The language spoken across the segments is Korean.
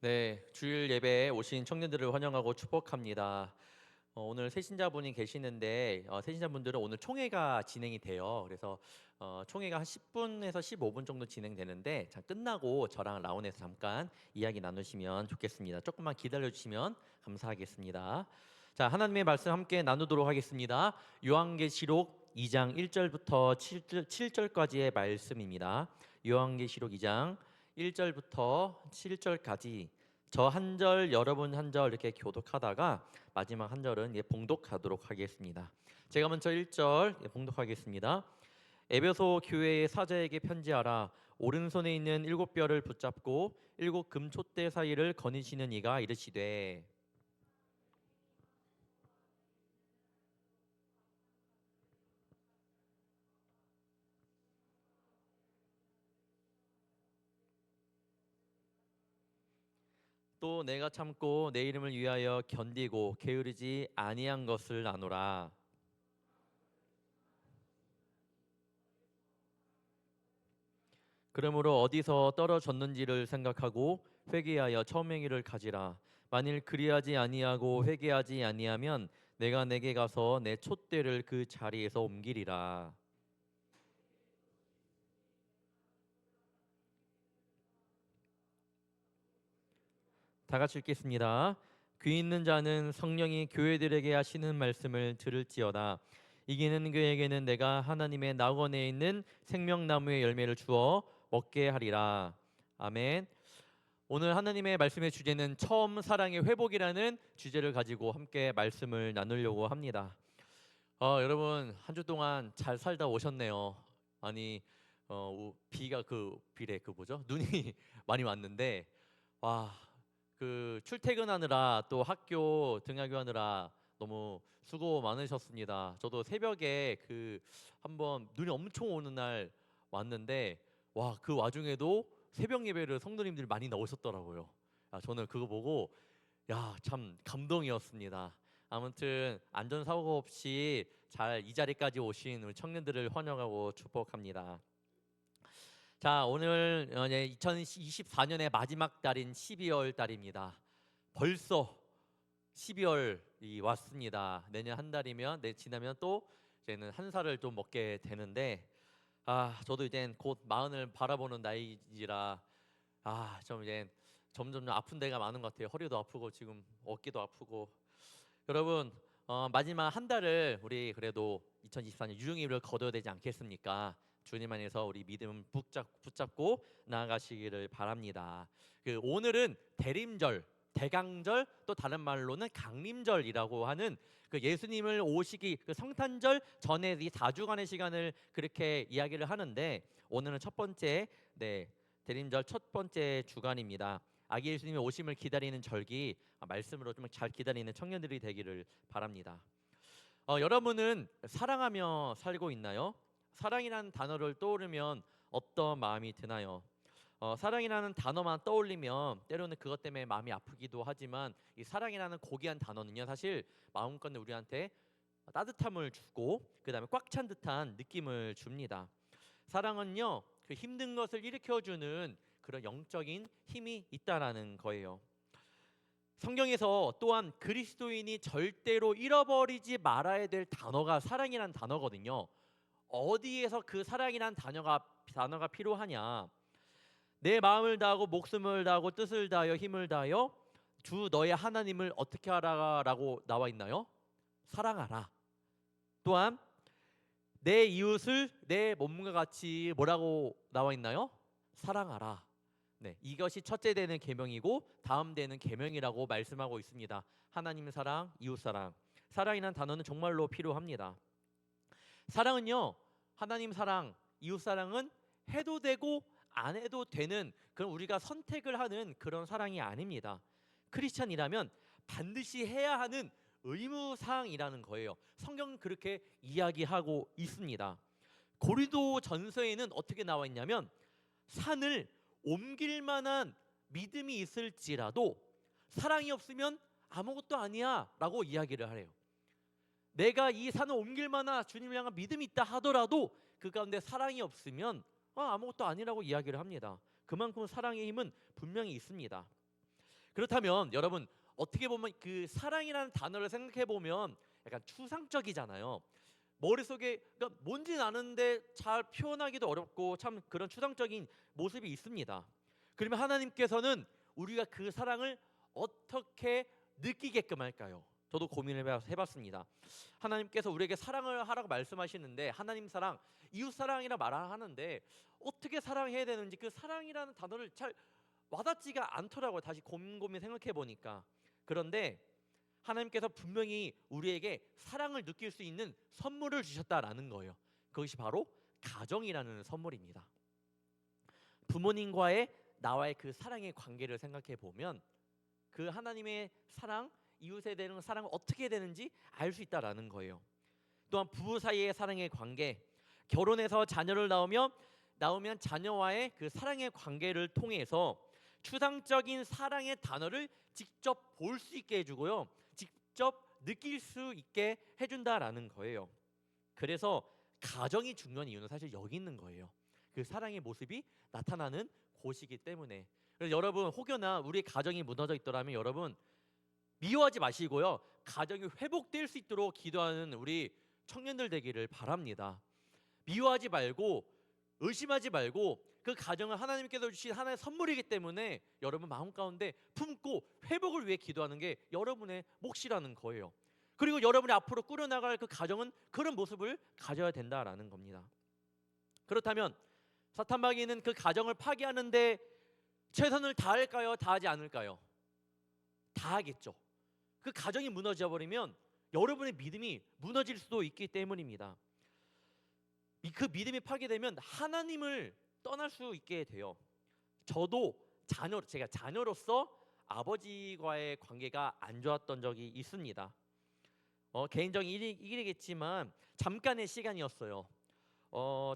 네, 주일 예배에 오신 청년들을 환영하고 축복합니다. 오늘 새신자분이 계시는데 새신자분들은 오늘 총회가 진행이 돼요. 그래서 총회가 한 10분에서 15분 정도 진행되는데 끝나고 저랑 라온에서 잠깐 이야기 나누시면 좋겠습니다. 조금만 기다려 주시면 감사하겠습니다. 자, 하나님의 말씀 함께 나누도록 하겠습니다. 요한계시록 2장 1절부터 7절까지의 말씀입니다. 요한계시록 2장 1절부터 7절까지 저 한 절 여러분 한 절 이렇게 교독하다가 마지막 한 절은 봉독하도록 하겠습니다. 제가 먼저 1절 봉독하겠습니다. 에베소 교회의 사자에게 편지하라. 오른손에 있는 7뼈를 붙잡고 7금촛대 사이를 거니시는 이가 이르시되 또 내가 참고 내 이름을 위하여 견디고 게으르지 아니한 것을 아노라. 그러므로 어디서 떨어졌는지를 생각하고 회개하여 처음행위를 가지라. 만일 그리하지 아니하고 회개하지 아니하면 내가 내게 가서 내 촛대를 그 자리에서 옮기리라. 다 같이 읽겠습니다. 귀 있는 자는 성령이 교회들에게 하시는 말씀을 들을지어다. 이기는 그에게는 내가 하나님의 낙원에 있는 생명나무의 열매를 주어 먹게 하리라. 아멘. 오늘 하나님의 말씀의 주제는 처음 사랑의 회복이라는 주제를 가지고 함께 말씀을 나누려고 합니다. 여러분 한 주 동안 잘 살다 오셨네요. 아니 비가 비래 뭐죠? 눈이 많이 왔는데 와, 출퇴근하느라 또 학교 등하교하느라 너무 수고 많으셨습니다. 저도 새벽에 한번 눈이 엄청 오는 날 왔는데 와, 그 와중에도 새벽 예배를 성도님들이 많이 나오셨더라고요. 저는 그거 보고 참 감동이었습니다. 아무튼 안전사고 없이 잘 이 자리까지 오신 우리 청년들을 환영하고 축복합니다. 자, 오늘 2024년의 마지막 달인 12월 달입니다. 벌써 12월이 왔습니다. 내년 한 달이면 지나면 또 이제는 한 살을 좀 먹게 되는데 저도 이제 곧 마흔을 바라보는 나이지라 좀 이제 점점 아픈 데가 많은 것 같아요. 허리도 아프고 지금 어깨도 아프고. 여러분 마지막 한 달을 우리 그래도 2024년 유종일을 거둬야 되지 않겠습니까? 주님 안에서 우리 믿음 붙잡고 나아가시기를 바랍니다. 오늘은 대림절, 대강절, 또 다른 말로는 강림절이라고 하는 예수님을 오시기 성탄절 전에 이 4주간의 시간을 그렇게 이야기를 하는데 오늘은 첫 번째 대림절 첫 번째 주간입니다. 아기 예수님의 오심을 기다리는 절기, 말씀으로 좀 잘 기다리는 청년들이 되기를 바랍니다. 여러분은 사랑하며 살고 있나요? 사랑이라는 단어를 떠오르면 어떤 마음이 드나요? 사랑이라는 단어만 떠올리면 때로는 그것 때문에 마음이 아프기도 하지만 이 사랑이라는 고귀한 단어는요, 사실 마음껏 우리한테 따뜻함을 주고 그다음에 꽉 찬 듯한 느낌을 줍니다. 사랑은요, 힘든 것을 일으켜주는 그런 영적인 힘이 있다라는 거예요. 성경에서 또한 그리스도인이 절대로 잃어버리지 말아야 될 단어가 사랑이란 단어거든요. 어디에서 그 사랑이란 단어가 필요하냐? 내 마음을 다하고 목숨을 다하고 뜻을 다하여 힘을 다하여 주 너의 하나님을 어떻게 하라라고 나와 있나요? 사랑하라. 또한 내 이웃을 내 몸과 같이 뭐라고 나와 있나요? 사랑하라. 네, 이것이 첫째 되는 계명이고 다음 되는 계명이라고 말씀하고 있습니다. 하나님 사랑, 이웃 사랑. 사랑이라는 단어는 정말로 필요합니다. 사랑은요, 하나님 사랑, 이웃 사랑은 해도 되고 안 해도 되는 그런 우리가 선택을 하는 그런 사랑이 아닙니다. 크리스찬이라면 반드시 해야 하는 의무 사항이라는 거예요. 성경은 그렇게 이야기하고 있습니다. 고린도 전서에는 어떻게 나와 있냐면 산을 옮길 만한 믿음이 있을지라도 사랑이 없으면 아무것도 아니야 라고 이야기를 하래요. 내가 이 산을 옮길 만한 주님을 향한 믿음이 있다 하더라도 그 가운데 사랑이 없으면 아무것도 아니라고 이야기를 합니다. 그만큼 사랑의 힘은 분명히 있습니다. 그렇다면 여러분 어떻게 보면 그 사랑이라는 단어를 생각해 보면 약간 추상적이잖아요. 머릿속에 그러니까 뭔지는 아는데 잘 표현하기도 어렵고 참 그런 추상적인 모습이 있습니다. 그러면 하나님께서는 우리가 그 사랑을 어떻게 느끼게끔 할까요? 저도 고민을 해봤습니다. 하나님께서 우리에게 사랑을 하라고 말씀하시는데 하나님 사랑, 이웃 사랑이라 말하는데 어떻게 사랑해야 되는지 그 사랑이라는 단어를 잘 와닿지가 않더라고요. 다시 곰곰이 생각해 보니까. 그런데 하나님께서 분명히 우리에게 사랑을 느낄 수 있는 선물을 주셨다라는 거예요. 그것이 바로 가정이라는 선물입니다. 부모님과의 나와의 그 사랑의 관계를 생각해 보면 그 하나님의 사랑, 이웃에 대한 사랑을 어떻게 되는지 알 수 있다라는 거예요. 또한 부부 사이의 사랑의 관계, 결혼해서 자녀를 낳으면 자녀와의 그 사랑의 관계를 통해서 추상적인 사랑의 단어를 직접 볼 수 있게 해주고요, 직접 느낄 수 있게 해준다라는 거예요. 그래서 가정이 중요한 이유는 사실 여기 있는 거예요. 그 사랑의 모습이 나타나는 곳이기 때문에. 그래서 여러분 혹여나 우리 가정이 무너져 있더라면 여러분 미워하지 마시고요, 가정이 회복될 수 있도록 기도하는 우리 청년들 되기를 바랍니다. 미워하지 말고 의심하지 말고 그 가정은 하나님께서 주신 하나의 선물이기 때문에 여러분 마음 가운데 품고 회복을 위해 기도하는 게 여러분의 몫이라는 거예요. 그리고 여러분이 앞으로 꾸려나갈 그 가정은 그런 모습을 가져야 된다라는 겁니다. 그렇다면 사탄 마귀는 그 가정을 파괴하는데 최선을 다할까요? 다하지 않을까요? 다하겠죠. 그 가정이 무너져 버리면 여러분의 믿음이 무너질 수도 있기 때문입니다. 그 믿음이 파괴되면 하나님을 떠날 수 있게 돼요. 저도 제가 자녀로서 아버지와의 관계가 안 좋았던 적이 있습니다. 개인적인 일이겠지만 잠깐의 시간이었어요.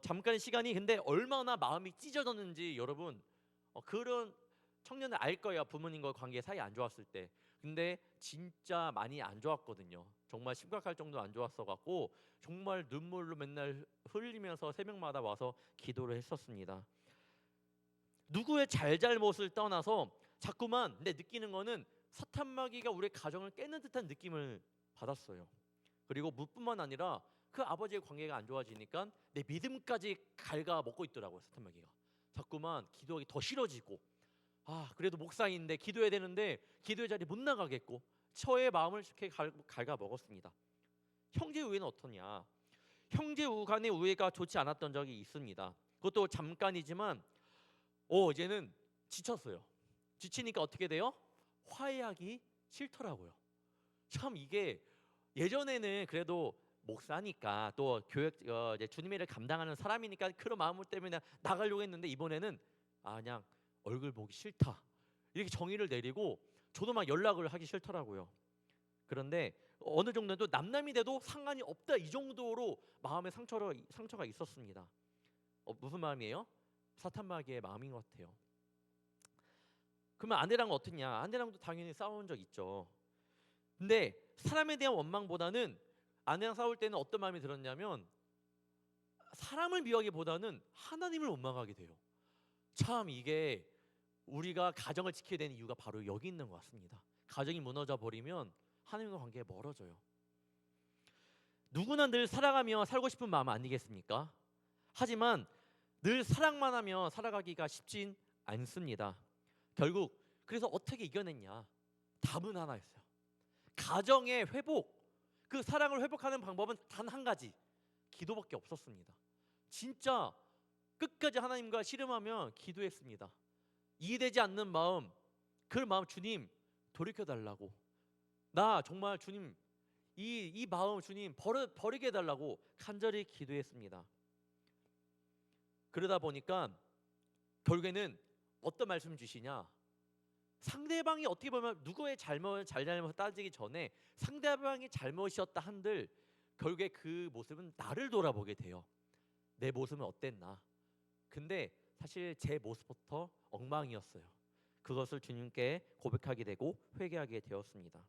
잠깐의 시간이 근데 얼마나 마음이 찢어졌는지 여러분 그런 청년들 알 거예요. 부모님과 관계 사이 안 좋았을 때. 근데 진짜 많이 안 좋았거든요. 정말 심각할 정도로 안 좋았어 갖고 정말 눈물로 맨날 흘리면서 새벽마다 와서 기도를 했었습니다. 누구의 잘잘못을 떠나서 자꾸만 내 느끼는 거는 사탄 마귀가 우리 가정을 깨는 듯한 느낌을 받았어요. 그리고 무뿐만 아니라 그 아버지의 관계가 안 좋아지니까 내 믿음까지 갉아먹고 있더라고요. 사탄 마귀가 자꾸만 기도하기 더 싫어지고, 그래도 목사인데 기도해야 되는데 기도의 자리 못 나가겠고 저의 마음을 이렇게 갉아먹었습니다. 형제 우애는 어떠냐? 형제 간의 우애가 좋지 않았던 적이 있습니다. 그것도 잠깐이지만 이제는 지쳤어요. 지치니까 어떻게 돼요? 화해하기 싫더라고요. 참 이게 예전에는 그래도 목사니까 또 교육 이제 주님의 일을 감당하는 사람이니까 그런 마음 때문에 나가려고 했는데 이번에는 그냥 얼굴 보기 싫다 이렇게 정의를 내리고 저도 막 연락을 하기 싫더라고요. 그런데 어느 정도는 남남이 돼도 상관이 없다 이 정도로 마음의 상처가 있었습니다. 무슨 마음이에요? 사탄 마귀의 마음인 것 같아요. 그러면 아내랑은 어떻냐? 아내랑도 당연히 싸운 적 있죠. 근데 사람에 대한 원망보다는 아내랑 싸울 때는 어떤 마음이 들었냐면 사람을 미워하기보다는 하나님을 원망하게 돼요. 참 이게 우리가 가정을 지켜야 되는 이유가 바로 여기 있는 것 같습니다. 가정이 무너져 버리면 하나님과 관계가 멀어져요. 누구나 늘 사랑하며 살고 싶은 마음 아니겠습니까? 하지만 늘 사랑만 하며 살아가기가 쉽진 않습니다. 결국 그래서 어떻게 이겨냈냐? 답은 하나였어요. 가정의 회복, 그 사랑을 회복하는 방법은 단 한 가지, 기도밖에 없었습니다. 진짜 끝까지 하나님과 씨름하며 기도했습니다. 이해되지 않는 마음, 그 마음 주님 돌이켜달라고, 나 정말 주님 이 마음 주님 버리게 해달라고 간절히 기도했습니다. 그러다 보니까 결국에는 어떤 말씀 주시냐, 상대방이 어떻게 보면 누구의 잘잘못 따지기 전에 상대방이 잘못이었다 한들 결국에 그 모습은 나를 돌아보게 돼요. 내 모습은 어땠나? 근데 사실 제 모습부터 엉망이었어요. 그것을 주님께 고백하게 되고 회개하게 되었습니다.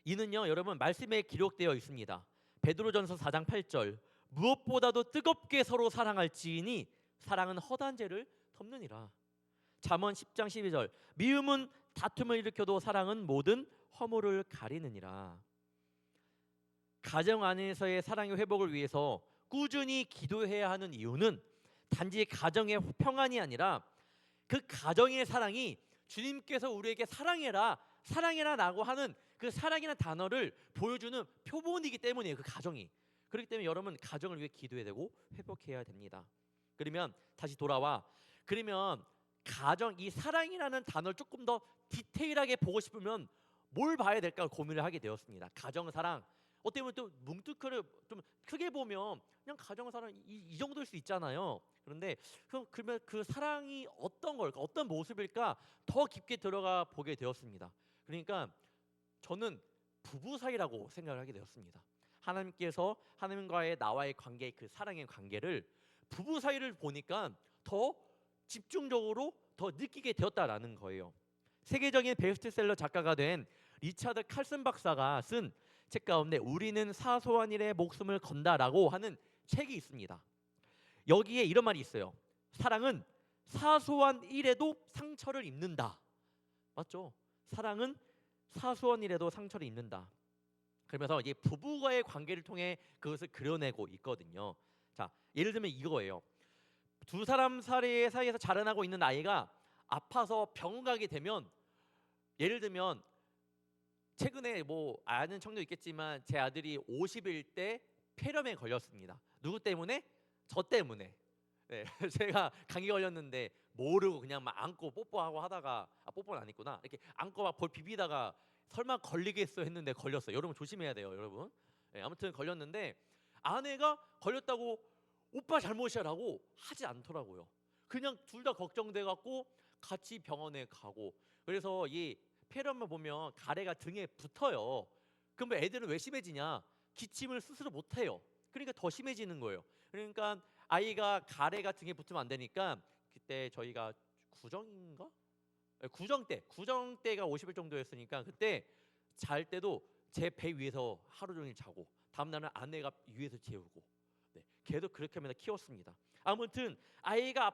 이는요 여러분 말씀에 기록되어 있습니다. 베드로전서 4장 8절, 무엇보다도 뜨겁게 서로 사랑할지니 사랑은 허다한 죄를 덮느니라. 잠언 10장 12절. 미움은 다툼을 일으켜도 사랑은 모든 허물을 가리느니라. 가정 안에서의 사랑의 회복을 위해서 꾸준히 기도해야 하는 이유는 단지 가정의 평안이 아니라 그 가정의 사랑이 주님께서 우리에게 사랑해라라고 하는 그 사랑이라는 단어를 보여주는 표본이기 때문이에요. 그 가정이. 그렇기 때문에 여러분 가정을 위해 기도해야 되고 회복해야 됩니다. 그러면 다시 돌아와. 그러면 가정, 이 사랑이라는 단어를 조금 더 디테일하게 보고 싶으면 뭘 봐야 될까 고민을 하게 되었습니다. 가정 사랑. 어떻게 보면 또 뭉뚱그려 좀 크게 보면 그냥 가정 사랑 이 정도일 수 있잖아요. 그런데 그러면 그 사랑이 어떤 걸까, 어떤 모습일까 더 깊게 들어가 보게 되었습니다. 그러니까 저는 부부 사이라고 생각을 하게 되었습니다. 하나님께서 하나님과의 나와의 관계, 그 사랑의 관계를 부부 사이를 보니까 더 집중적으로 더 느끼게 되었다라는 거예요. 세계적인 베스트셀러 작가가 된 리차드 칼슨 박사가 쓴 책 가운데 우리는 사소한 일에 목숨을 건다라고 하는 책이 있습니다. 여기에 이런 말이 있어요. 사랑은 사소한 일에도 상처를 입는다. 맞죠? 사랑은 사소한 일에도 상처를 입는다. 그러면서 이제 부부와의 관계를 통해 그것을 그려내고 있거든요. 자, 예를 들면 이거예요. 두 사람 사이에서 자라나고 있는 아이가 아파서 병원 가게 되면, 예를 들면 최근에 뭐 아는 청도 있겠지만 제 아들이 50일 때 폐렴에 걸렸습니다. 누구 때문에? 저 때문에. 네, 제가 감기 걸렸는데 모르고 그냥 막 안고 뽀뽀하고 하다가, 뽀뽀는 안 했구나. 이렇게 안고 막 볼 비비다가 설마 걸리겠어 했는데 걸렸어요. 여러분 조심해야 돼요, 여러분. 네, 아무튼 걸렸는데 아내가 걸렸다고 오빠 잘못이라고 하지 않더라고요. 그냥 둘 다 걱정돼 갖고 같이 병원에 가고. 그래서 이 폐렴을 보면 가래가 등에 붙어요. 그럼 애들은 왜 심해지냐? 기침을 스스로 못 해요. 그러니까 더 심해지는 거예요. 그러니까 아이가 가래가 등에 붙으면 안 되니까 그때 저희가 구정인가? 구정 때가 50일 정도였으니까 그때 잘 때도 제 배 위에서 하루 종일 자고 다음 날은 아내가 위에서 재우고, 네, 계속 그렇게 하면서 키웠습니다. 아무튼 아이가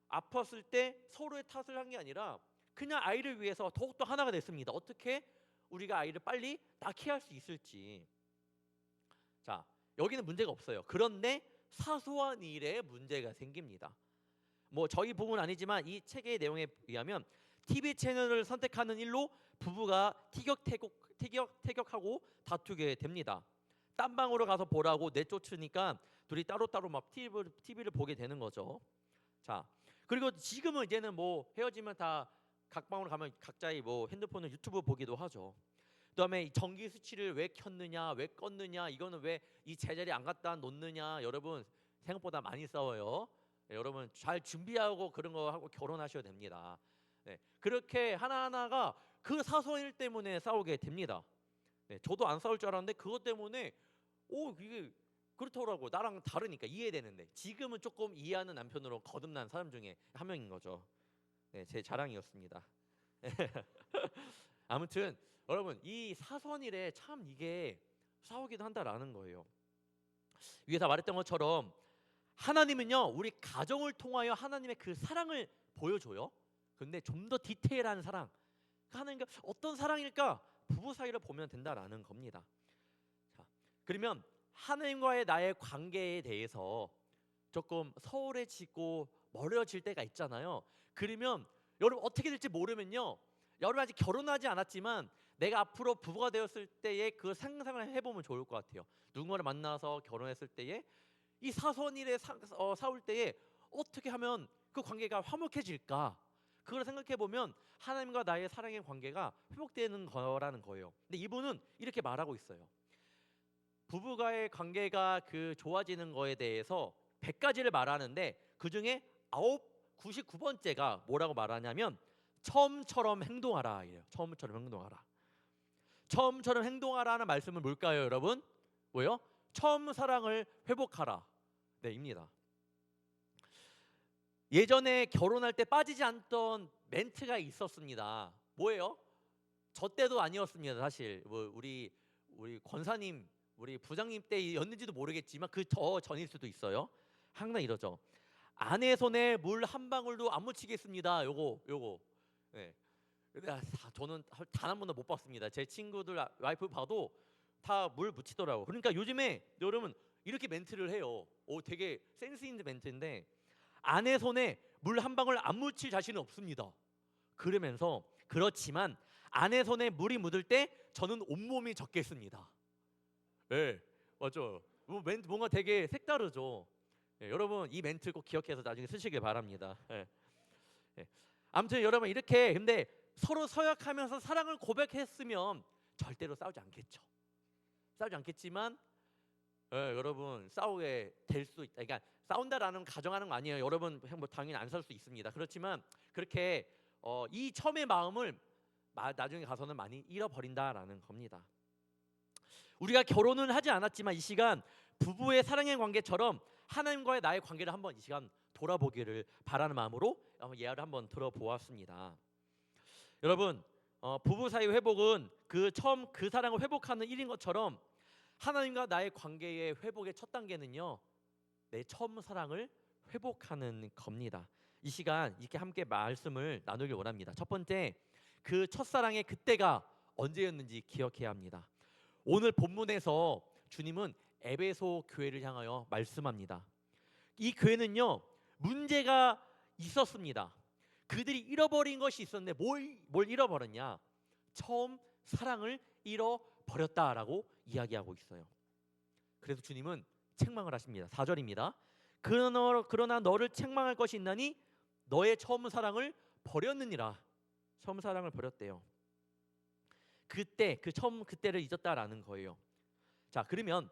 아팠을 때 서로의 탓을 한 게 아니라 그냥 아이를 위해서 더욱더 하나가 됐습니다. 어떻게 우리가 아이를 빨리 낳게 할 수 있을지. 자, 여기는 문제가 없어요. 그런데 사소한 일에 문제가 생깁니다. 뭐 저희 부부는 아니지만 이 책의 내용에 의하면 TV 채널을 선택하는 일로 부부가 티격태격하고 다투게 됩니다. 딴 방으로 가서 보라고 내쫓으니까 둘이 따로따로 막 TV를 보게 되는 거죠. 자, 그리고 지금은 이제는 뭐 헤어지면 다 각 방으로 가면 각자의 뭐 핸드폰을 유튜브 보기도 하죠. 그다음에 전기 스위치를 왜 켰느냐, 왜 껐느냐, 이거는 왜 이 제자리에 안 갖다 놓느냐, 여러분 생각보다 많이 싸워요. 네, 여러분 잘 준비하고 그런 거 하고 결혼하셔야 됩니다. 네, 그렇게 하나하나가 그 사소한 일 때문에 싸우게 됩니다. 네, 저도 안 싸울 줄 알았는데 그것 때문에 이게 그렇더라고. 나랑 다르니까 이해되는데 지금은 조금 이해하는 남편으로 거듭난 사람 중에 한 명인 거죠. 네, 제 자랑이었습니다. 아무튼 여러분 이 사소한 일에 참 이게 싸우기도 한다라는 거예요. 위에서 말했던 것처럼 하나님은요 우리 가정을 통하여 하나님의 그 사랑을 보여줘요. 근데 좀 더 디테일한 사랑, 하나님과 어떤 사랑일까? 부부 사이를 보면 된다라는 겁니다. 자, 그러면 하나님과의 나의 관계에 대해서 조금 소홀해지고 멀어질 때가 있잖아요. 그러면 여러분 어떻게 될지 모르면요, 여러분 아직 결혼하지 않았지만 내가 앞으로 부부가 되었을 때의 그 상상을 해보면 좋을 것 같아요. 누군가를 만나서 결혼했을 때에 이 사소한 일에 싸울 때에 어떻게 하면 그 관계가 화목해질까? 그걸 생각해 보면 하나님과 나의 사랑의 관계가 회복되는 거라는 거예요. 근데 이분은 이렇게 말하고 있어요. 부부가의 관계가 그 좋아지는 거에 대해서 100가지를 말하는데 그 중에 99번째가 뭐라고 말하냐면 처음처럼 행동하라 이래요. 처음처럼 행동하라. 처음처럼 행동하라는 말씀은 뭘까요, 여러분? 뭐요? 처음 사랑을 회복하라. 네, 입니다. 예전에 결혼할 때 빠지지 않던 멘트가 있었습니다. 뭐예요? 저 때도 아니었습니다. 사실 뭐 우리 권사님, 우리 부장님 때였는지도 모르겠지만 그 더 전일 수도 있어요. 항상 이러죠. 아내 손에 물 한 방울도 안 묻히겠습니다. 요거. 네. 근데 저는 단 한 번도 못 봤습니다. 제 친구들 와이프 봐도 다 물 묻히더라고. 그러니까 요즘에 여러분 이렇게 멘트를 해요. 되게 센스 있는 멘트인데, 아내 손에 물 한 방울 안 묻힐 자신은 없습니다. 그러면서 그렇지만 아내 손에 물이 묻을 때 저는 온몸이 젖겠습니다. 네, 맞죠. 멘트 뭔가 되게 색다르죠. 네, 여러분 이 멘트 꼭 기억해서 나중에 쓰시길 바랍니다. 네. 네. 아무튼 여러분 이렇게 근데 서로 서약하면서 사랑을 고백했으면 절대로 싸우지 않겠죠. 싸우지 않겠지만 여러분 싸우게 될 수 있다. 그러니까 싸운다라는 가정하는 거 아니에요. 여러분 뭐 당연히 안 살 수 있습니다. 그렇지만 그렇게 이 처음의 마음을 나중에 가서는 많이 잃어버린다라는 겁니다. 우리가 결혼은 하지 않았지만 이 시간 부부의 사랑의 관계처럼 하나님과의 나의 관계를 한번 이 시간 돌아보기를 바라는 마음으로 예화를 한번 들어보았습니다. 여러분 부부 사이 회복은 처음 그 사랑을 회복하는 일인 것처럼 하나님과 나의 관계의 회복의 첫 단계는요, 내 처음 사랑을 회복하는 겁니다. 이 시간 이렇게 함께 말씀을 나누길 원합니다. 첫 번째, 그 첫사랑의 그때가 언제였는지 기억해야 합니다. 오늘 본문에서 주님은 에베소 교회를 향하여 말씀합니다. 이 교회는요, 문제가 있었습니다. 그들이 잃어버린 것이 있었는데 뭘 잃어버렸냐? 처음 사랑을 잃어버렸다라고 이야기하고 있어요. 그래서 주님은 책망을 하십니다. 4절입니다. 그러나 너를 책망할 것이 있나니 너의 처음 사랑을 버렸느니라. 처음 사랑을 버렸대요. 그때를 잊었다라는 거예요. 자, 그러면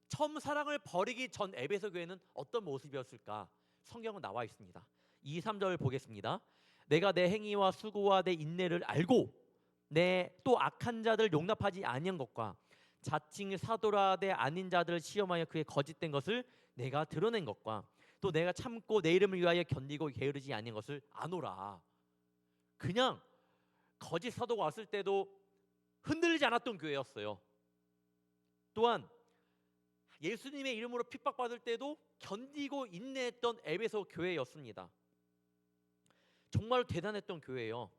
처음 사랑을 버리기 전 에베소 교회는 어떤 모습이었을까? 성경은 나와 있습니다. 2, 3절 보겠습니다. 내가 내 행위와 수고와 내 인내를 알고 내 또 악한 자들 용납하지 아니한 것과 자칭 사도라되 아닌 자들을 시험하여 그의 거짓된 것을 내가 드러낸 것과 또 내가 참고 내 이름을 위하여 견디고 게으르지 아닌 것을 아노라. 그냥 거짓 사도가 왔을 때도 흔들리지 않았던 교회였어요. 또한 예수님의 이름으로 핍박받을 때도 견디고 인내했던 에베소 교회였습니다. 정말 대단했던 교회예요.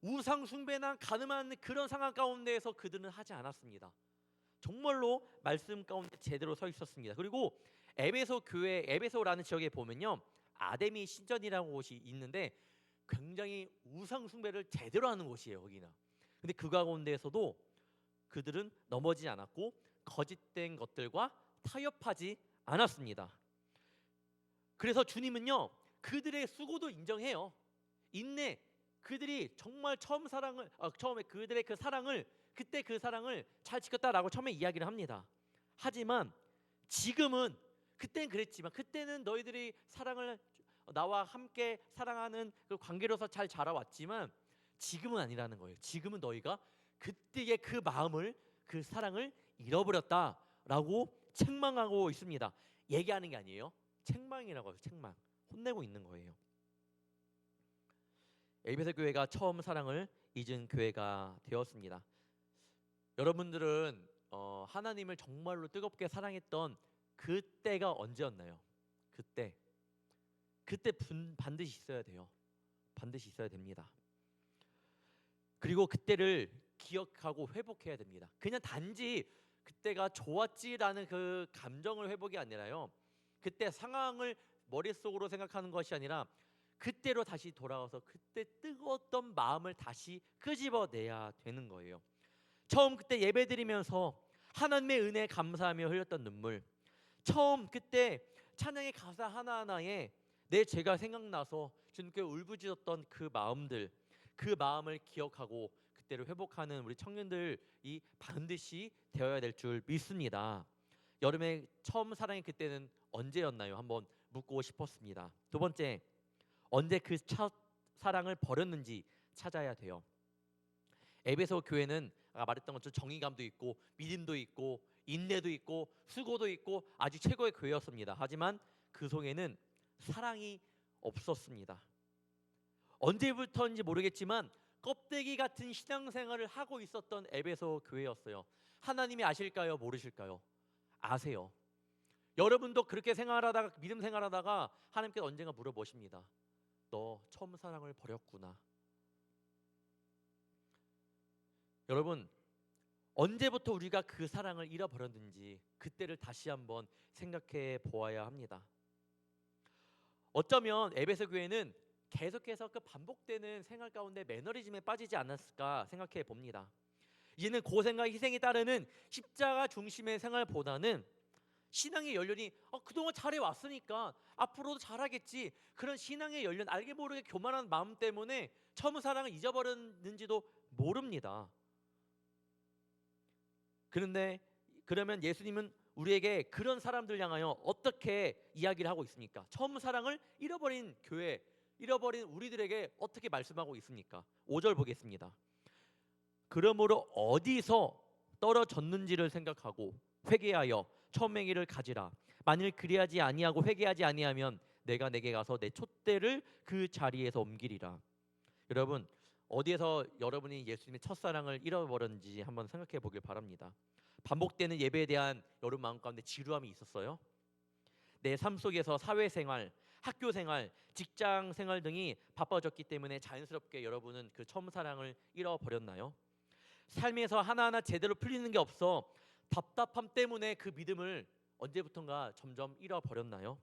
우상 숭배나 가늠한 그런 상황 가운데에서 그들은 하지 않았습니다. 정말로 말씀 가운데 제대로 서 있었습니다. 그리고 에베소 교회, 에베소라는 지역에 보면요, 아데미 신전이라는 곳이 있는데 굉장히 우상 숭배를 제대로 하는 곳이에요. 거기는. 근데 그 가운데에서도 그들은 넘어지지 않았고 거짓된 것들과 타협하지 않았습니다. 그래서 주님은요, 그들의 수고도 인정해요. 인내, 그들이 정말 처음에 그들의 그 사랑을 그때 그 사랑을 잘 지켰다라고 처음에 이야기를 합니다. 하지만 지금은, 그때는 그랬지만 그때는 너희들이 사랑을 나와 함께 사랑하는 그 관계로서 잘 자라왔지만 지금은 아니라는 거예요. 지금은 너희가 그때의 그 마음을, 그 사랑을 잃어버렸다라고 책망하고 있습니다. 얘기하는 게 아니에요. 책망이라고 해요. 책망. 혼내고 있는 거예요. 에베소 교회가 처음 사랑을 잊은 교회가 되었습니다. 여러분들은 하나님을 정말로 뜨겁게 사랑했던 그때가 언제였나요? 그때 반드시 있어야 돼요. 반드시 있어야 됩니다. 그리고 그때를 기억하고 회복해야 됩니다. 그냥 단지 그때가 좋았지라는 그 감정을 회복이 아니라요, 그때 상황을 머릿속으로 생각하는 것이 아니라 그때로 다시 돌아와서 그때 뜨거웠던 마음을 다시 끄집어내야 되는 거예요. 처음 그때 예배드리면서 하나님의 은혜에 감사하며 흘렸던 눈물, 처음 그때 찬양의 가사 하나하나에 내 죄가 생각나서 주님께 울부짖었던 그 마음들, 그 마음을 기억하고 그때를 회복하는 우리 청년들이 반드시 되어야 될 줄 믿습니다. 여름의 처음 사랑의 그때는 언제였나요? 한번 묻고 싶었습니다. 두 번째, 언제 그 첫 사랑을 버렸는지 찾아야 돼요. 에베소 교회는 아까 말했던 것처럼 정의감도 있고 믿음도 있고 인내도 있고 수고도 있고 아주 최고의 교회였습니다. 하지만 그 속에는 사랑이 없었습니다. 언제부터인지 모르겠지만 껍데기 같은 신앙생활을 하고 있었던 에베소 교회였어요. 하나님이 아실까요? 모르실까요? 아세요. 여러분도 그렇게 생활하다가 믿음 생활하다가 하나님께서 언젠가 물어보십니다. 너 처음 사랑을 버렸구나. 여러분, 언제부터 우리가 그 사랑을 잃어버렸는지 그때를 다시 한번 생각해 보아야 합니다. 어쩌면 에베소 교회는 계속해서 그 반복되는 생활 가운데 매너리즘에 빠지지 않았을까 생각해 봅니다. 이제는 고생과 희생이 따르는 십자가 중심의 생활보다는 신앙의 연륜이 그동안 잘해왔으니까 앞으로도 잘하겠지, 그런 신앙의 연륜, 알게 모르게 교만한 마음 때문에 처음 사랑을 잊어버렸는지도 모릅니다. 그런데 그러면 예수님은 우리에게 그런 사람들 향하여 어떻게 이야기를 하고 있습니까? 처음 사랑을 잃어버린 교회, 잃어버린 우리들에게 어떻게 말씀하고 있습니까? 5절 보겠습니다. 그러므로 어디서 떨어졌는지를 생각하고 회개하여 처음 행위를 가지라. 만일 그리하지 아니하고 회개하지 아니하면 내가 내게 가서 내 촛대를 그 자리에서 옮기리라. 여러분, 어디에서 여러분이 예수님의 첫사랑을 잃어버렸는지 한번 생각해 보길 바랍니다. 반복되는 예배에 대한 여러분 마음 가운데 지루함이 있었어요? 내 삶 속에서 사회생활, 학교생활, 직장생활 등이 바빠졌기 때문에 자연스럽게 여러분은 그 처음 사랑을 잃어버렸나요? 삶에서 하나하나 제대로 풀리는 게 없어 답답함 때문에 그 믿음을 언제부턴가 점점 잃어버렸나요?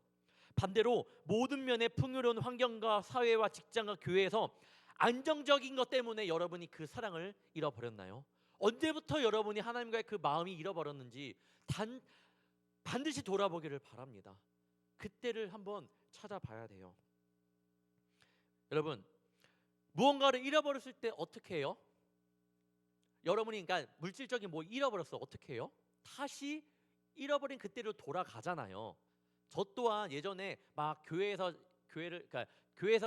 반대로 모든 면의 풍요로운 환경과 사회와 직장과 교회에서 안정적인 것 때문에 여러분이 그 사랑을 잃어버렸나요? 언제부터 여러분이 하나님과의 그 마음이 잃어버렸는지 반드시 돌아보기를 바랍니다. 그때를 한번 찾아봐야 돼요. 여러분, 무언가를 잃어버렸을 때 어떻게 해요? 여러분이 그러니까 물질적인 뭐 잃어버렸어, 어떻게 해요? 다시 잃어버린 그때로 돌아가잖아요. 저 또한 예전에 막 교회에서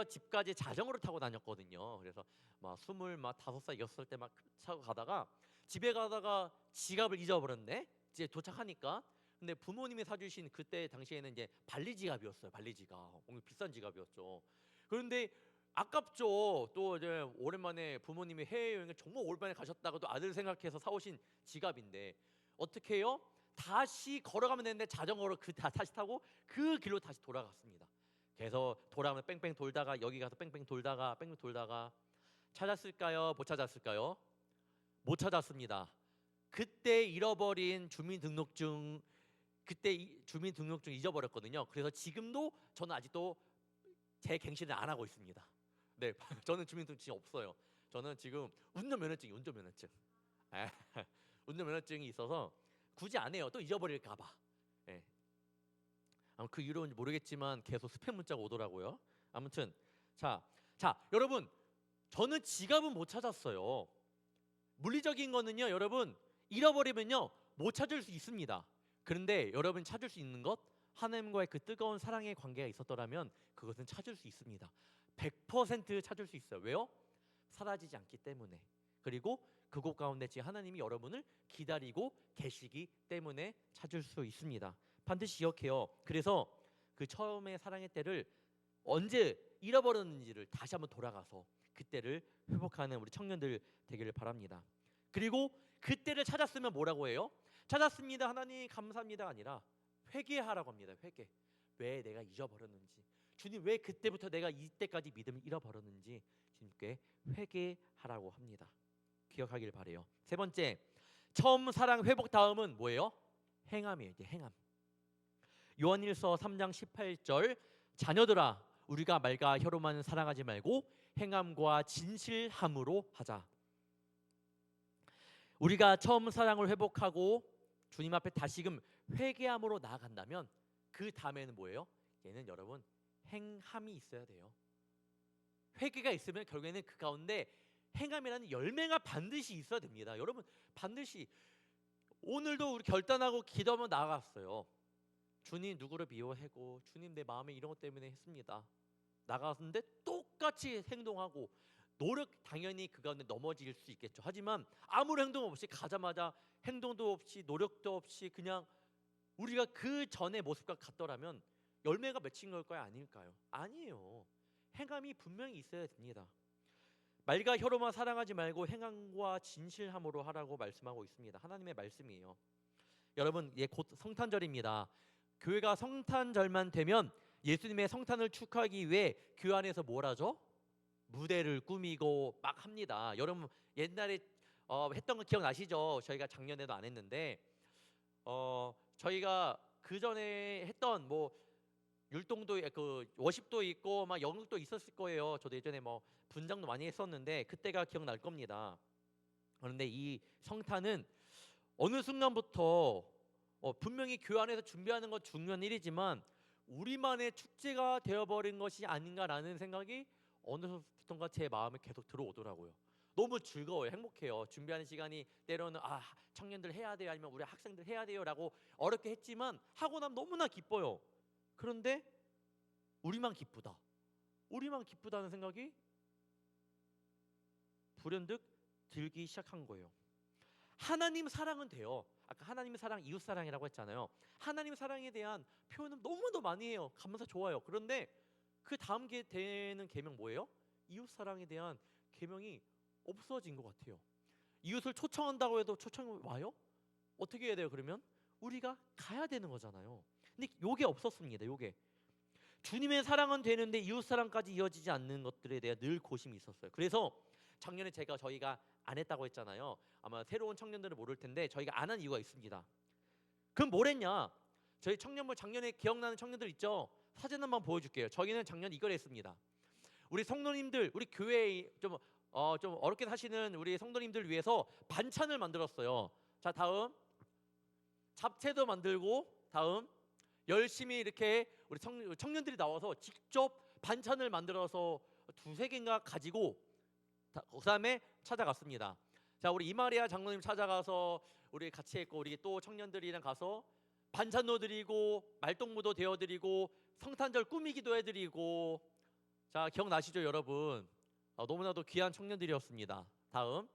집까지 자전거를 타고 다녔거든요. 그래서 막 25살, 6살 때 막 타고 가다가 집에 가다가 지갑을 잊어버렸네. 이제 도착하니까. 근데 부모님이 사주신 그때 당시에는 이제 발리 지갑이었어요. 발리 지갑. 오늘 비싼 지갑이었죠. 그런데 아깝죠. 또 이제 오랜만에 부모님이 해외여행을 정말 오랜만에 가셨다가도 아들 생각해서 사오신 지갑인데 어떻게 해요? 다시 걸어가면 되는데 자전거로 다시 타고 그 길로 다시 돌아갔습니다. 그래서 돌아가면 뺑뺑 돌다가 여기 가서 뺑뺑 돌다가 찾았을까요? 못 찾았을까요? 못 찾았습니다. 그때 잃어버린 주민등록증 잊어버렸거든요. 그래서 지금도 저는 아직도 제 갱신을 안 하고 있습니다. 네, 저는 주민등록증이 없어요. 저는 지금 운전면허증이 운전면허증이 있어서 굳이 안 해요. 또 잊어버릴까봐. 네. 그 이유는 모르겠지만 계속 스팸 문자가 오더라고요. 아무튼 자 여러분, 저는 지갑은 못 찾았어요. 물리적인 거는요, 여러분 잃어버리면요 못 찾을 수 있습니다. 그런데 여러분 찾을 수 있는 것, 하나님과의 그 뜨거운 사랑의 관계가 있었더라면 그것은 찾을 수 있습니다. 100% 찾을 수 있어요. 왜요? 사라지지 않기 때문에. 그리고 그곳 가운데 지금 하나님이 여러분을 기다리고 계시기 때문에 찾을 수 있습니다. 반드시 기억해요. 그래서 그 처음의 사랑의 때를 언제 잃어버렸는지를 다시 한번 돌아가서 그때를 회복하는 우리 청년들 되기를 바랍니다. 그리고 그때를 찾았으면 뭐라고 해요? 찾았습니다, 하나님 감사합니다가 아니라 회개하라고 합니다. 회개. 왜 내가 잊어버렸는지, 주님 왜 그때부터 내가 이때까지 믿음을 잃어버렸는지 주님께 회개하라고 합니다. 기억하길 바래요. 세 번째, 처음 사랑 회복 다음은 뭐예요? 행함이에요. 이제 행함. 요한일서 3장 18절, 자녀들아 우리가 말과 혀로만 사랑하지 말고 행함과 진실함으로 하자. 우리가 처음 사랑을 회복하고 주님 앞에 다시금 회개함으로 나아간다면 그 다음에는 뭐예요? 얘는 여러분 행함이 있어야 돼요. 회개가 있으면 결국에는 그 가운데 행함이라는 열매가 반드시 있어야 됩니다. 여러분 반드시. 오늘도 우리 결단하고 기도하면 나아갔어요. 주님 누구를 미워하고 주님 내 마음에 이런 것 때문에 했습니다. 나갔는데 똑같이 행동하고 노력, 당연히 그 가운데 넘어질 수 있겠죠. 하지만 아무런 행동 없이 가자마자 행동도 없이 노력도 없이 그냥 우리가 그 전의 모습과 같더라면 열매가 맺힌 걸까요? 아닐까요? 아니에요. 행함이 분명히 있어야 됩니다. 말과 혀로만 사랑하지 말고 행함과 진실함으로 하라고 말씀하고 있습니다. 하나님의 말씀이에요. 여러분, 곧 성탄절입니다. 교회가 성탄절만 되면 예수님의 성탄을 축하하기 위해 교회 안에서 뭘 하죠? 무대를 꾸미고 막 합니다. 여러분 옛날에 했던 거 기억나시죠? 저희가 작년에도 안 했는데 저희가 그 전에 했던 뭐 율동도 그 워십도 있고 막 연극도 있었을 거예요. 저도 예전에 뭐 분장도 많이 했었는데 그때가 기억날 겁니다. 그런데 이 성탄은 어느 순간부터 분명히 교회 안에서 준비하는 건 중요한 일이지만 우리만의 축제가 되어버린 것이 아닌가라는 생각이 어느부턴가 제 마음에 계속 들어오더라고요. 너무 즐거워요. 행복해요. 준비하는 시간이 때로는 청년들 해야 돼요, 아니면 우리 학생들 해야 돼요라고 어렵게 했지만 하고 나면 너무나 기뻐요. 그런데 우리만 기쁘다. 우리만 기쁘다는 생각이 불현듯 들기 시작한 거예요. 하나님 사랑은 돼요. 아까 하나님 사랑, 이웃 사랑이라고 했잖아요. 하나님 사랑에 대한 표현은 너무도 많이 해요. 감사 좋아요. 그런데 그 다음 게 되는 계명 뭐예요? 이웃 사랑에 대한 계명이 없어진 것 같아요. 이웃을 초청한다고 해도 초청이 와요? 어떻게 해야 돼요? 그러면 우리가 가야 되는 거잖아요. 근데 요게 없었습니다. 요게 주님의 사랑은 되는데 이웃 사랑까지 이어지지 않는 것들에 대해 늘 고심이 있었어요. 그래서 작년에 저희가 안 했다고 했잖아요. 아마 새로운 청년들은 모를 텐데 저희가 안 한 이유가 있습니다. 그럼 뭘 했냐? 저희 청년부 작년에 기억나는 청년들 있죠? 사진 한번 보여줄게요. 저희는 작년 이걸 했습니다. 우리 성도님들, 우리 교회에 좀 어렵게 사시는 우리 성도님들 위해서 반찬을 만들었어요. 자, 다음 잡채도 만들고, 다음 열심히 이렇게 우리 청년들이 나와서 직접 반찬을 만들어서 두세 개인가 가지고 그 다음에 찾아갔습니다. 자, 우리 이마리아 장로님 찾아가서 우리 같이 했고, 우리 또 청년들이랑 가서 반찬도 드리고 말동무도 되어드리고 성탄절 꾸미기도 해드리고. 자, 기억나시죠 여러분? 너무나도 귀한 청년들이었습니다. 다음.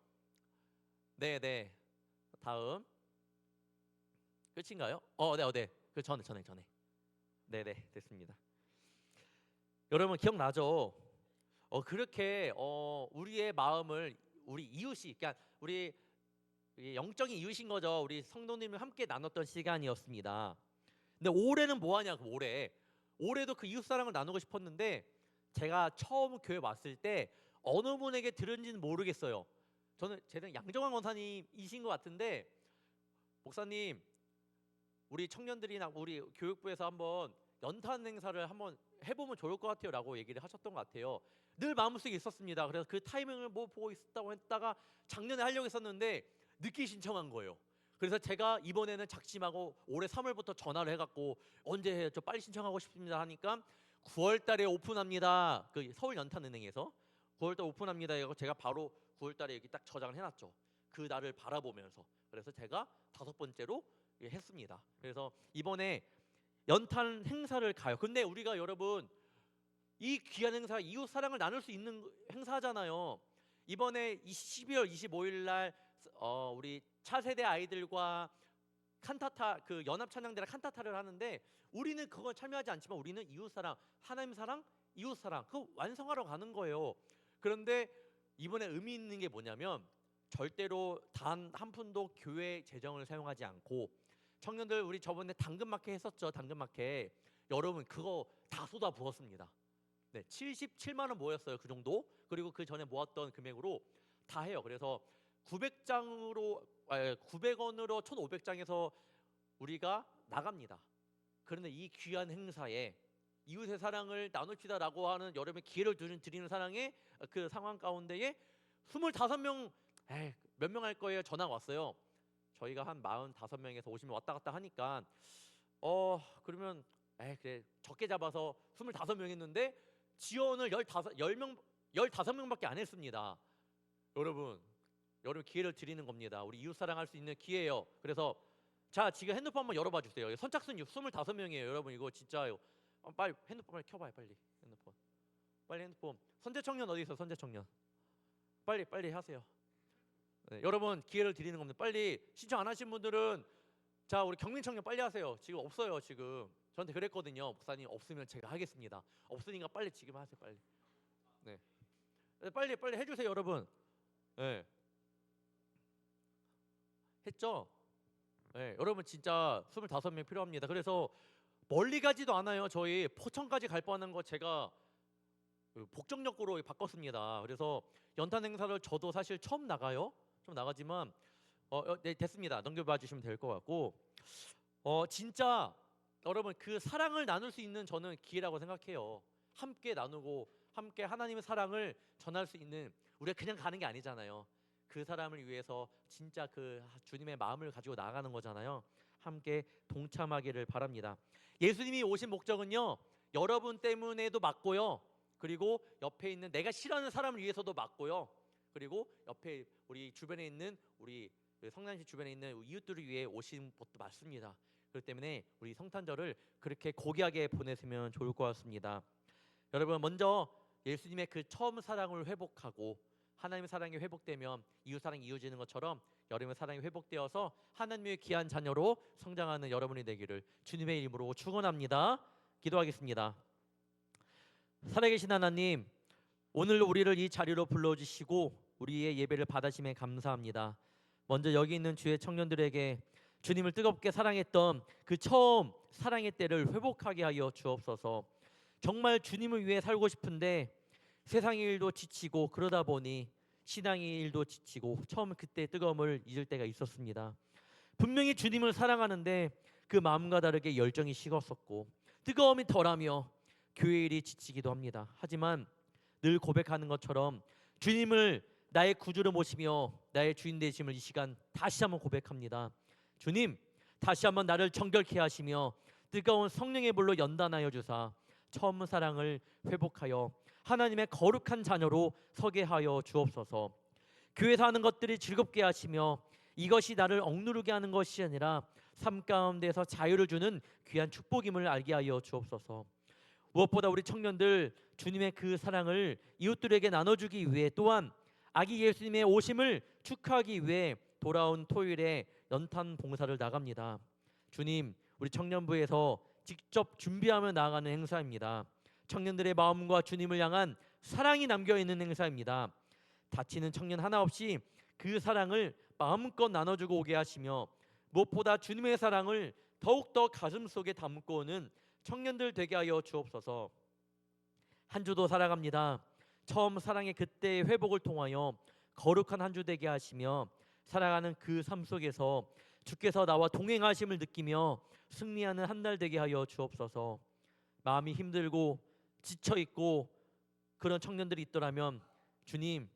네네. 다음. 끝인가요? 네. 그 전에. 네네, 됐습니다. 여러분 기억나죠? 그렇게 우리의 마음을 우리 이웃이, 그러니까 우리 영적인 이웃인 거죠. 우리 성도님과 함께 나눴던 시간이었습니다. 근데 올해는 뭐 하냐고. 올해도 그 이웃 사랑을 나누고 싶었는데 제가 처음 교회 왔을 때 어느 분에게 들은지는 모르겠어요. 제는 양정환 권사님이신 것 같은데, 목사님 우리 청년들이나 우리 교육부에서 한번 연탄 행사를 한번 해보면 좋을 것 같아요 라고 얘기를 하셨던 것 같아요. 늘 마음속에 있었습니다. 그래서 그 타이밍을 뭐 보고 있었다고 했다가 작년에 하려고 했었는데 늦게 신청한 거예요. 그래서 제가 이번에는 작심하고 올해 3월부터 전화를 해갖고 언제 해요? 저 빨리 신청하고 싶습니다 하니까 9월 달에 오픈합니다. 그 서울 연탄은행에서 9월 달 오픈합니다. 이거 제가 바로 9월 달에 여기 딱 저장을 해놨죠. 그 날을 바라보면서. 그래서 제가 5번째로 했습니다. 그래서 이번에 연탄 행사를 가요. 근데 우리가 여러분 이 귀한 행사, 이웃 사랑을 나눌 수 있는 행사잖아요. 이번에 12월 25일 날 우리 차세대 아이들과 칸타타, 그 연합 찬양대랑 칸타타를 하는데 우리는 그거 참여하지 않지만 우리는 이웃 사랑, 하나님 사랑, 이웃 사랑 그거 완성하러 가는 거예요. 그런데 이번에 의미 있는 게 뭐냐면 절대로 단 한 푼도 교회 재정을 사용하지 않고, 청년들 우리 저번에 당근마켓 했었죠. 당근마켓 여러분 그거 다 쏟아 부었습니다. 네, 77만 원 모였어요. 그 정도. 그리고 그 전에 모았던 금액으로 다 해요. 그래서 900원으로 1,500장에서 우리가 나갑니다. 그런데 이 귀한 행사에 이웃의 사랑을 나눕시다라고 하는 여러분의 기회를 드리는 사랑의 그 상황 가운데에 25명, 몇 명 할 거예요? 전화가 왔어요. 저희가 한 45명에서 50명 왔다 갔다 하니까 그러면 그래 적게 잡아서 25명 했는데 지원을 15명밖에 안 했습니다. 여러분 기회를 드리는 겁니다. 우리 이웃 사랑할 수 있는 기회예요. 그래서 자, 지금 핸드폰 한번 열어봐 주세요. 선착순 25명이에요. 여러분 이거 진짜요. 빨리 핸드폰 빨리 켜봐요. 빨리 핸드폰. 선제청년 어디 있어? 선제청년 빨리 하세요. 네, 여러분 기회를 드리는 겁니다. 빨리 신청 안 하신 분들은 자, 우리 경민청년 빨리 하세요. 지금 없어요. 지금 저한테 그랬거든요. 목사님 없으면 제가 하겠습니다. 없으니까 빨리 지금 하세요. 빨리. 네, 빨리 해주세요 여러분. 네. 했죠? 네, 여러분 진짜 25명 필요합니다. 그래서 멀리 가지도 않아요. 저희 포천까지 갈 뻔한 거 제가 그 복정역으로 바꿨습니다. 그래서 연탄 행사를 저도 사실 처음 나가요. 좀 나가지만 네, 됐습니다. 넘겨봐 주시면 될 것 같고 진짜 여러분 그 사랑을 나눌 수 있는 저는 기회라고 생각해요. 함께 나누고 함께 하나님의 사랑을 전할 수 있는, 우리가 그냥 가는 게 아니잖아요. 그 사람을 위해서 진짜 그 주님의 마음을 가지고 나가는 거잖아요. 함께 동참하기를 바랍니다. 예수님이 오신 목적은요, 여러분 때문에도 맞고요, 그리고 옆에 있는 내가 싫어하는 사람을 위해서도 맞고요, 그리고 옆에 우리 주변에 있는 우리 성남시 주변에 있는 이웃들을 위해 오신 것도 맞습니다. 그렇기 때문에 우리 성탄절을 그렇게 고귀하게 보내시면 좋을 것 같습니다. 여러분, 먼저 예수님의 그 처음 사랑을 회복하고 하나님의 사랑이 회복되면 이웃 사랑이 이어지는 것처럼 여러분의 사랑이 회복되어서 하나님의 귀한 자녀로 성장하는 여러분이 되기를 주님의 이름으로 축원합니다. 기도하겠습니다. 살아계신 하나님, 오늘 우리를 이 자리로 불러주시고 우리의 예배를 받으심에 감사합니다. 먼저 여기 있는 주의 청년들에게 주님을 뜨겁게 사랑했던 그 처음 사랑의 때를 회복하게 하여 주옵소서. 정말 주님을 위해 살고 싶은데 세상의 일도 지치고 그러다 보니 신앙의 일도 지치고 처음 그때 뜨거움을 잊을 때가 있었습니다. 분명히 주님을 사랑하는데 그 마음과 다르게 열정이 식었었고 뜨거움이 덜하며 교회 일이 지치기도 합니다. 하지만 늘 고백하는 것처럼 주님을 나의 구주로 모시며 나의 주인 되심을 이 시간 다시 한번 고백합니다. 주님, 다시 한번 나를 정결케 하시며 뜨거운 성령의 불로 연단하여 주사 처음 사랑을 회복하여 하나님의 거룩한 자녀로 서게 하여 주옵소서. 교회에서 하는 것들이 즐겁게 하시며 이것이 나를 억누르게 하는 것이 아니라 삶 가운데서 자유를 주는 귀한 축복임을 알게 하여 주옵소서. 무엇보다 우리 청년들 주님의 그 사랑을 이웃들에게 나눠주기 위해, 또한 아기 예수님의 오심을 축하하기 위해 돌아온 토요일에 연탄 봉사를 나갑니다. 주님, 우리 청년부에서 직접 준비하며 나아가는 행사입니다. 청년들의 마음과 주님을 향한 사랑이 남겨있는 행사입니다. 다치는 청년 하나 없이 그 사랑을 마음껏 나눠주고 오게 하시며 무엇보다 주님의 사랑을 더욱더 가슴속에 담고 오는 청년들 되게 하여 주옵소서. 한 주도 살아갑니다. 처음 사랑의 그때의 회복을 통하여 거룩한 한 주 되게 하시며 살아가는 그 삶 속에서 주께서 나와 동행하심을 느끼며 승리하는 한 날 되게 하여 주옵소서. 마음이 힘들고 지쳐있고 그런 청년들이 있더라면 주님,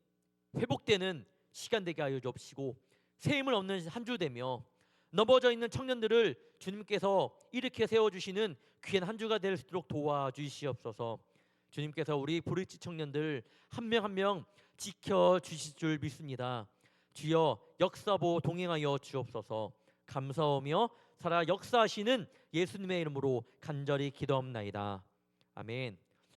회복되는 시간 되게 하여 주옵시고 새 힘을 얻는 한 주 되며 넘어져 있는 청년들을 주님께서 일으켜 세워주시는 귀한 한 주가 될 수 있도록 도와주시옵소서. 주님께서 우리 브릿지 청년들 한 명 한 명 지켜주실 줄 믿습니다. 주여 역사보 동행하여 주옵소서. 감사하며 살아 역사하시는 예수님의 이름으로 간절히 기도합나이다. 아멘.